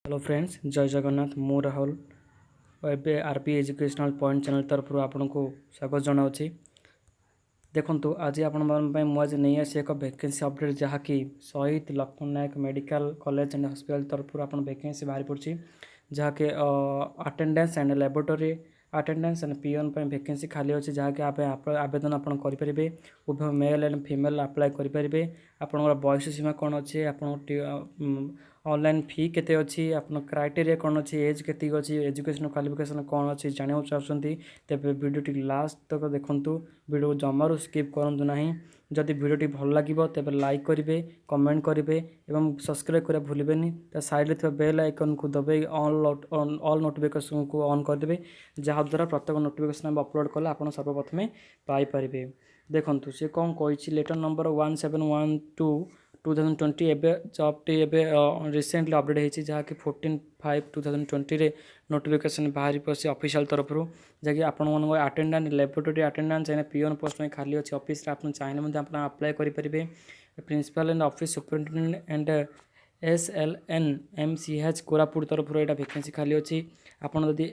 Hello friends, जय जगन्नाथ। मु राहुल एबे आरपी एजुकेशनल पॉइंट चैनल तरफ आपन को स्वागत जनावि। देखंतु आज आपण मुझे नहीं आसी एक वैकेंसी अपडेट जहाँकि शहीद Laxman Nayak medical college and hospital तरफ वैकेंसी बाहरी पड़ी जहाँकि attendance and laboratory attendance and peon vacancy खाली अच्छी जहाँकि आवेदन आप करेंगे। उभय मेल एंड फीमेल अप्लाई करेंगे। आपंकर बयस सीमा कौन अच्छे, आप ऑनलाइन फी केते अच्छी, आप क्राइटेरिया कौन अच्छी, एज केते अच्छी, एजुकेशन क्वालिफिकेशन कौन अच्छी जानवा चाहते तेज वीडियो लास्ट तक देखूँ। वीडियो जमारू स्किप करूँ ना। जदि वीडियो भल लगे तेज लाइक करेंगे, कमेंट करेंगे और सब्सक्राइब करने भूलें। साइड में बेल आइकन को दबाई ऑल नोटिफिकेशन को ऑन करदे जहाँद्वारा प्रत्येक नोटिफिकेशन अपलोड कले आप सर्वप्रथमें पाइपर। देखूँ सी कौन कही लेटर नंबर 1712/2020 एवं जॉब टी रिसेंटली अपडेट होती जहाँकि 14/5/2020 नोटिफिकेशन बाहरी पड़ी ऑफिशियल तरफ जहाँकि आपण attendant laboratory attendance and peon post में खाली अच्छी ऑफिस आप चाहिए अप्लाई करेंगे। Principal and office superintendent and SLNMCH Koraput तरफ यहाँ वैकेंसी खाली अच्छी। आपड़ जदि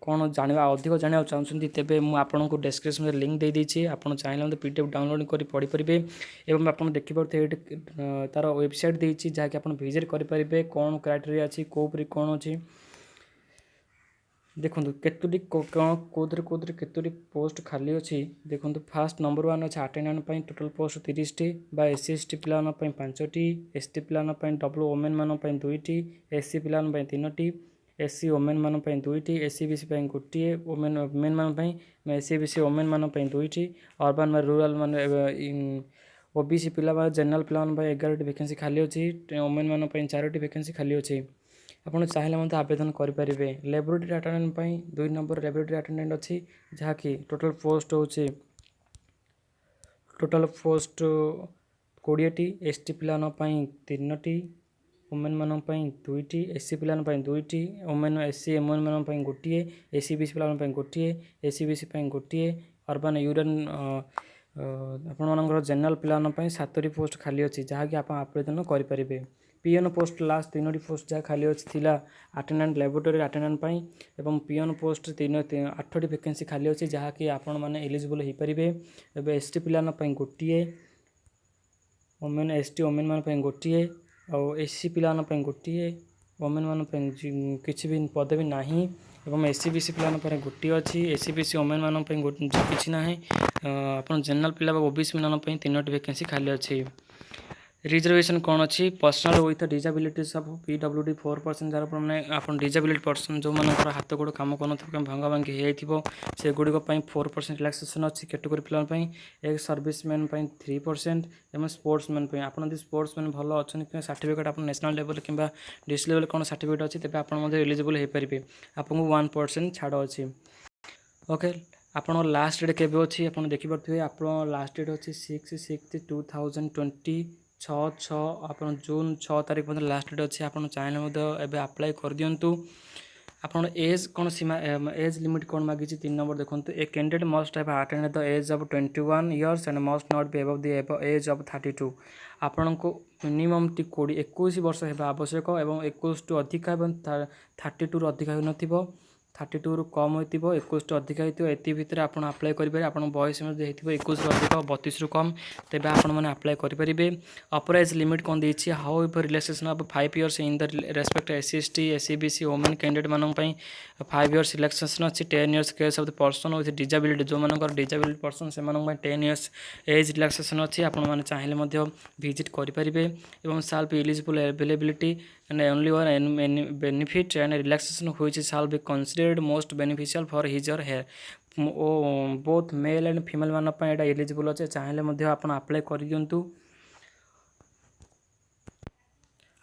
कौन जानवा अधिक जानवा चाहते तेज मुझे डिस्क्रिप्शन में लिंक दे देती आप चाहिए PDF डाउनलोड कर पढ़ी पारे और आप देखिए तार वेबसाइट देती जहाँकि आप विजिट करेंगे कौन क्राइटेरिया अच्छी कौन कौन अच्छी। देखो केतोटी कौन केतोटी पोस्ट खाली अच्छी। देखो फास्ट नंबर 1 अच्छे अटेंडेंट टोटल पोस्ट 30टी बा SC/ST पिला 5टी, ST पिला डब्ल्यू वोमेन मान 2टी, SC पिला 3टी, SC वोमेन मान 2टी, SC/BC 1 वोमेन मान SC/BC वोमेन मान 2टी, अर्बन रूरल मान OBC पिला जनरल पिला 11टी वैकेंसी खाली अच्छी। वोमेन मान 4टी वैकेंसी खाली अच्छी। आपड़ चाहिए आवेदन करेंगे। Laboratory attendant 2 number laboratory attendant अच्छी जहाँकि टोटल पोस्ट हो 20टी, ST पिला 3टी, वोमेन मान 2टी, SC पिला 2टी, वोमेन SC वोमेन मान 1, SC/BC पिला 1, SC/BC 1, अर्बन यूरन आपंकर जनरल पिला 7टी पोस्ट खाली अच्छी जहाँकि आप आवेदन करेंगे। पियन पोस्ट लास्ट 3टी पोस्ट जहाँ खाली अच्छी अटेंडेंट लैबोरेटरी अटेंडेंट एवं पियन पोस्ट 8टी वैकेंसी खाली अच्छी जहाँकि आपण मैंने एलिजिबल हो पारे। ST पिला 1, वोमेन ST वोमेन मान 1 और SC पिला 1, वोमेन मान किसी भी पदवी ना एवं SC/BC पिला 1 अच्छी, SC/BC वोमेन मान किसी ना आप जनरल पिला OBC मान 3टी वैकेंसी खाली अच्छी। रिजर्वेशन कौन अच्छी पर्सनल विथ डिजाबिलिटी सब PWD 4% जार मैंने आप डिजाबिलिटी पर्सन जो मान हाथ गोड़ कम कर भंगा भांगी से गुड़िक 4% रिलैक्सेशन अच्छी कैटेगरी पिलांई। एक सर्विसमैन 3% एवं स्पोर्ट्समैन आप स्पोर्ट्समैन भल अच्छा सर्टिफिकेट आप नेशनल लेवल कि डिस्ट्रिक्ट लेवल कौन सर्टिफिकेट अच्छी तेज आप एलिजिबल हो पारे। आपको 1% छाड़ अच्छी। ओके आप लास्ट डेट केवे अच्छी आप देखिपे आप लास्ट डेट अच्छी 6/6/2020 6/6 आप जून 6 तारीख पर्यटन लास्ट डेट अच्छी। आप चाहिए अप्लाई कर दिंतु। आप एज कौन सीमा एज लिमिट कौन मांगी 3 नंबर देखो a candidate must have attend the age of 21 years and must not be above the age of 32। आपण को मिनिमम 21 वर्ष है आवश्यक और 21 टू अधिक 32 रु अधिक हो 32 रु कम हो 21 टू अधिक हो भितर आप अप्लाई करेंगे। आप बयस में 21 रु अधिक 32 रु कम तेज आप अप्लाई करेंगे। अपर एज लिमिट कौन देती how ever relaxation of 5 years in the respect SC/ST SC/BC women candidate मानक 5 इयर्स रिलैक्सेशन अच्छी। 10 years case of the person with disability जो मानकर डिजाबिलिटी पर्सन से 10 इयर्स एज रिलैक्सेशन अच्छी आप चाहिए विजिट करेंगे। और साल be eligible availability and only one benefit and relaxation which shall be considered most beneficial for his or her both male and female मान एलिजिबल अच्छे चाहिए आप अप्लाई कर दिंतु।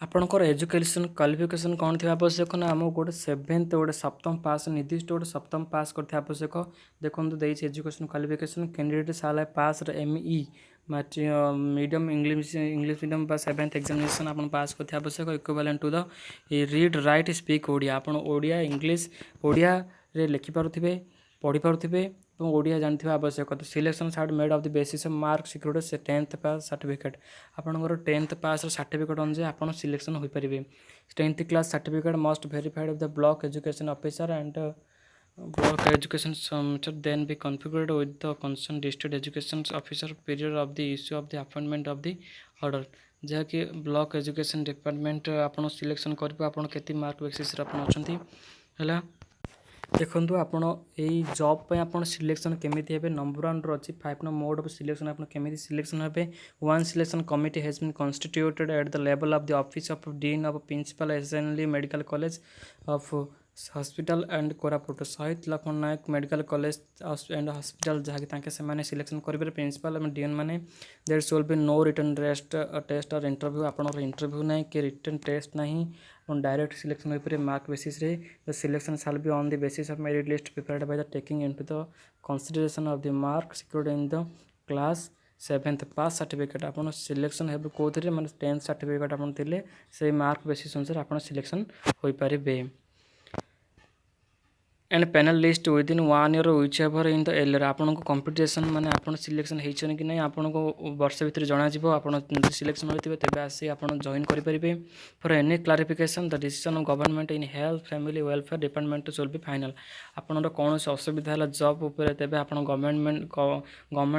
आपणकर एजुकेशन क्वालिफिकेशन कौन थी आवश्यक ना आम गोटे 7th गोटे सप्तम पास निर्दिष्ट गोटे सप्तम पास करते आवश्यक। देखो एजुकेशन क्वालिफिकेशन कैंडिडेट साल pass ME medium English medium 7th examination आप पास करते आवश्यक equivalent to the read write speak Odia. आप ओडिया इंग्लिश ओडिया रे लिखिपारे पढ़ी पारे ଏବଂ ଓଡ଼ିଆ ଜାଣିଥିବା ଆବଶ୍ୟକ। ତ selection shirt made of the basis off mark security ସେ 10th ପାସ୍ ସାର୍ଟିଫିକେଟ୍। ଆପଣଙ୍କର 10th ପାସ୍ର ସାର୍ଟିଫିକେଟ୍ ଅନୁଯାୟୀ ଆପଣ ସିଲେକ୍ସନ୍ ହୋଇପାରିବେ। 10th class certificate must verified the block education officer and block education submitted then be configured with the concerned district education officer period of the issue of the appointment of the order। जहाँकि block education department आपण selection करेंगे आप mark basis आपण अच्छा है। देखो आपण यही जॉब पे आप सिलेक्शन केमी हे नंबर 1 रही 5 नो मोड ऑफ सिलेक्शन आप केमी सिलेक्शन हे। One selection committee has been constituted at the level of the office of dean of principal एसएनली medical college of hospital and Koraput Shahid Laxman Nayak medical college and hospital जहाँकि से selection करेंगे principal डीएन मैंने there should be no written test और interview आप interview ना कि रिटर्न टेस्ट ना डायरेक्ट सिलेक्शन हो पारे मार्क बेसिस रे। The selection shall be on the basis of merit list prepared by the taking into the consideration of the mark secured in the class 7th pass certificate आप selection हे कौन माने 10th certificate आप से mark basis अनुसार आप selection हो पारे। And panel list within 1 year whichever in the एलर आपन को कंपटीशन माने आपन सिलेक्शन होइछन कि नहीं आपन को वर्ष भीतर जाना जीवो आपन सिलेक्शन होइतिबे तबे आसी आपन जॉइन करि परिबे। For any clarification the decision of government in health family welfare department should be final. आपन कौन असुविधा है जॉब उपर तबे आपन गवर्नमेंट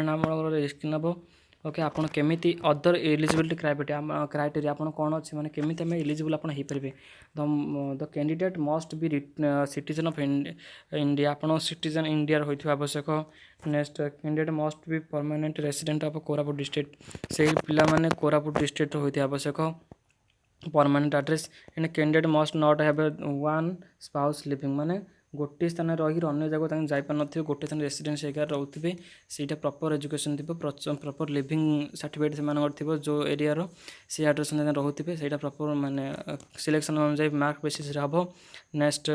नाम रिस्क नबो। ओके आपन केमिति अदर एलिजिबिलिटी क्राइटेरिया आपन कौन अच्छे माने केमिति हमें एलिजिबल आपन हो पारे। The candidate must be citizen of India आपन सिटीजन इंडिया होइथिबा आवश्यक। Next candidate must be permanent resident of Koraput district से पिला माने कोरापुट डिस्ट्रिक्ट होइथिबा आवश्यक permanent address. And candidate must not have one spouse living माने गोटे स्थान रही अन्य जगह जापार न गोटे स्थान रेसीडेन्स एरिया रोथे से प्रॉपर एजुकेशन थी प्रॉपर लिविंग सर्टिफिकेट से जो एरिया से एड्रेस रोथे से प्रॉपर माने सिलेक्शन अनुसार मार्क बेसिस हम। Next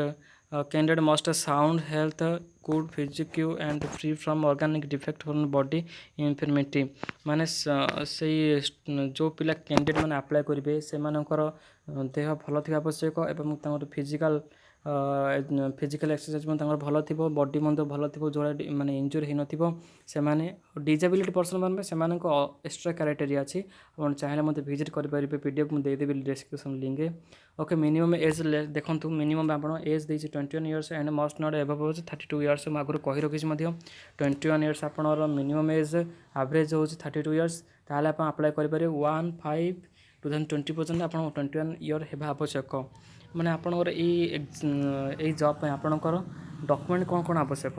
candidate must sound health good physique and free from organic defect from body infirmity माने से जो पिला कैंडिडेट मैंने अप्लाई करेंगे से देह भल थी आवश्यक एवं फिजिकल फिजिकल एक्सरसाइज भल थी बॉडी भल थी जो माने इंजुरी हो न डिजेबिलिटी पर्सन मान से एक्स्ट्रा क्राइटेरिया अच्छी आप चाहिए मत विजिट करेंगे पीडीएफ मुझे देदेवी description link. Okay minimum age देखो मिनिमम आप एज दे 21 years and must not above 32 years आगुरी कही रखी 21 इयर्स आप मिनिमम एज एवरेज हो 32 इयर्स ताल आप अप्लाई करेंगे 1/5/2020 पर्यटन आप 21 इयर होगा आवश्यक। मैंने आपंकर यही जॉब आपंकर डॉक्यूमेंट कौन कौन आवश्यक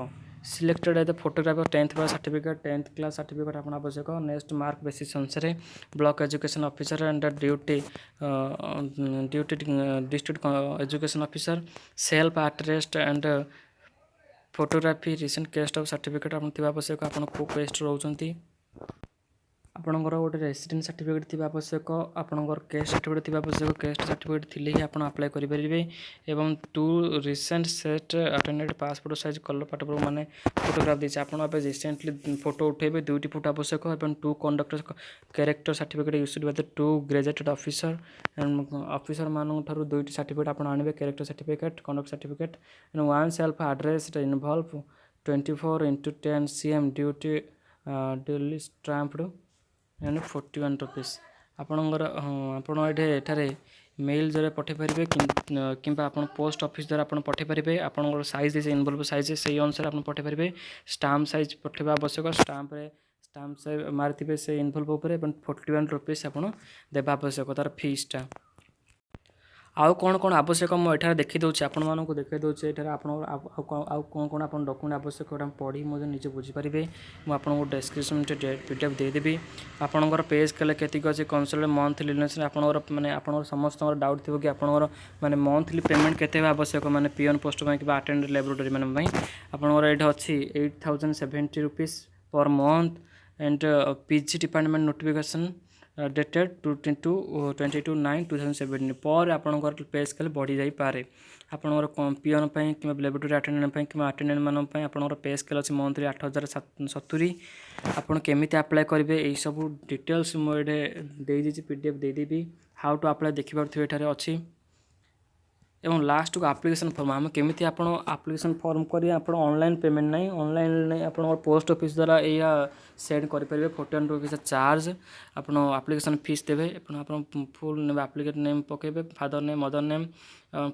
सिलेक्टेड एज फोटोग्राफर 10th पास सर्टिफिकेट 10th क्लास सर्टिफिकेट आप आवश्यक। नेक्स्ट मार्क बेसिस अनुसार block education officer and duty district education officer self attest and photography recent cast of certificate आप आवश्यक आप केस्ट रोचे आपणकर गोटे रेसिडेंट सर्टिफिकेट थी आवश्यक आपणकर केस्ट सर्टिफिकेट थी आवश्यक केस्ट सर्टिफिकेट थी ही आप अप्लाई करेंगे एवं 2 recent set attended passport size colour पाटपुर माने फोटोग्राफ देती आप रिसेंटली फोटो उठेबे 2टी फोटो आवश्यक एवं 2 conductor character certificate used by the 2 graduated officer and officer मानू 2टी सर्टिफिकेट आप आने character certificate conduct certificate and one self address involve 24x10 cm duty daily stamped and 41 rupees आपणकर आपड़ ये मेल जरिए पठे पारे कि आप पोस्ट ऑफिस द्वारा आप पठे पारे आपंकर साइज इनवल्व साइज से अनुसार आप पठे पारे स्टाम्प साइज पठेबा आवश्यक स्टाम्प से मारिथे से इनवल्व उपर 41 रुपीस आप देवा आवश्यक तार फीसटा। आउ कौन कौन आवश्यक मुझे देखी दूसरी आपण मानक देखी दूसरे ये कौन कौन आप डॉक्यूमेंट आवश्यक पढ़ी मुझे निजे बुझीपारे मुझे डिस्क्रिप्शन पीडीएफ देदेवी आपंकर पेज कले केतिक अच्छे कंसल्ट मंथली आपंकर माने आप समस्त डाउट थी कि आपंकर माने मंथली पेमेंट केते आवश्यक माने पीएन पोस्ट कि अटेंडेंट लैबोरेटरी माने आपंकर ये अच्छी 8070 rupees per month and PG department notification dated 22/9/2017 पर आपंकर पे स्केल बढ़ी जापे आपंकर पीएन कि लैबोरेटरी अटेंडेंट कि अटेंडेंट मान आपंकर पे स्केल अच्छी मंथली 8070 आपड़ केमी अप्लाई करेंगे यही सब डिटेल्स मुझे पीडीएफ देदेवी हाउ टू अप्लाई देखिपे अच्छी ଏବଂ ଲାଷ୍ଟକୁ ଆପ୍ଲିକେସନ୍ ଫର୍ମ ଆମେ କେମିତି ଆପଣ ଆପ୍ଲିକେସନ୍ ଫର୍ମ କରି ଆପଣ ଅନଲାଇନ୍ ପେମେଣ୍ଟ ନାହିଁ ଅନଲାଇନ୍ ଆପଣଙ୍କର ପୋଷ୍ଟ ଅଫିସ୍ ଦ୍ୱାରା ଏଇଆ ସେଣ୍ଡ କରିପାରିବେ ₹41 ଚାର୍ଜ ଆପଣ ଆପ୍ଲିକେସନ୍ ଫିସ୍ ଦେବେ ଆପଣ ଫୁଲ୍ ନେବେ ଆପ୍ଲିକେଟ୍ ନେମ୍ ପକାଇବେ ଫାଦର ନେମ୍ ମଦର ନେମ୍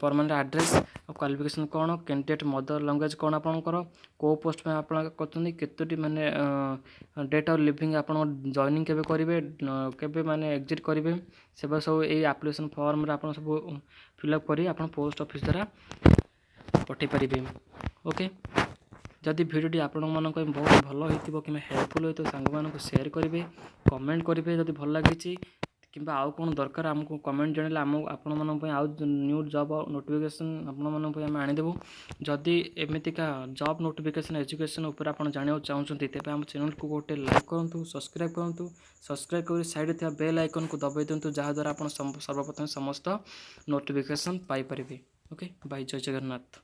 ପରମାନେଣ୍ଟ ଆଡ୍ରେସ୍ ଆଉ କ୍ୱାଲିଫିକେସନ୍ କ'ଣ କ୍ୟାଣ୍ଡିଡେଟ୍ ମଦର ଲାଙ୍ଗୁଏଜ୍ କ'ଣ ଆପଣଙ୍କର କେଉଁ ପୋଷ୍ଟ ପାଇଁ ଆପଣ କରୁଛନ୍ତି କେତୋଟି ମାନେ ଡେଟ୍ ଅଫ୍ ଲିଭିଂ ଆପଣ ଜଏନିଂ କେବେ କରିବେ କେବେ ମାନେ ଏକ୍ଜିଟ୍ କରିବେ ସେବା ସବୁ ଏଇ ଆପ୍ଲିକେସନ୍ ଫର୍ମରେ ଆପଣ ସବୁ ଫିଲ୍ଅପ୍ କରି ଆପଣ ପୋଷ୍ଟ ଅଫିସ୍ ଦ୍ୱାରା ପଠାଇ ପାରିବେ ଓକେ। ଯଦି ଭିଡ଼ିଓଟି ଆପଣମାନଙ୍କ ପାଇଁ ବହୁତ ଭଲ ହୋଇଥିବ କିମ୍ବା ହେଲ୍ପଫୁଲ୍ ହୋଇଥିବ ସାଙ୍ଗମାନଙ୍କୁ ସେୟାର କରିବେ କମେଣ୍ଟ କରିବେ ଯଦି ଭଲ ଲାଗିଛି କିମ୍ବା ଆଉ କ'ଣ ଦରକାର ଆମକୁ କମେଣ୍ଟ ଜଣାଇଲେ ଆପଣମାନଙ୍କ ପାଇଁ ଆଉ ନ୍ୟୁ ଜବ୍ ନୋଟିଫିକେସନ୍ ଆପଣମାନଙ୍କ ପାଇଁ ଆମେ ଆଣିଦେବୁ। ଯଦି ଏମିତିକା ଜବ୍ ନୋଟିଫିକେସନ୍ ଏଜୁକେସନ୍ ଉପରେ ଆପଣ ଜାଣିବାକୁ ଚାହୁଁଛନ୍ତି ତେବେ ଆମ ଚ୍ୟାନେଲକୁ ଗୋଟେ ଲାଇକ୍ କରନ୍ତୁ ସବସ୍କ୍ରାଇବ୍ କରି ସାଇଡ଼୍ରେ ଥିବା ବେଲ୍ ଆଇକନ୍କୁ ଦବାଇ ଦିଅନ୍ତୁ ଯାହାଦ୍ୱାରା ଆପଣ ସର୍ବପ୍ରଥମେ ସମସ୍ତ ନୋଟିଫିକେସନ୍ ପାଇପାରିବେ ଓକେ ବାଇ ଜୟ ଜଗନ୍ନାଥ।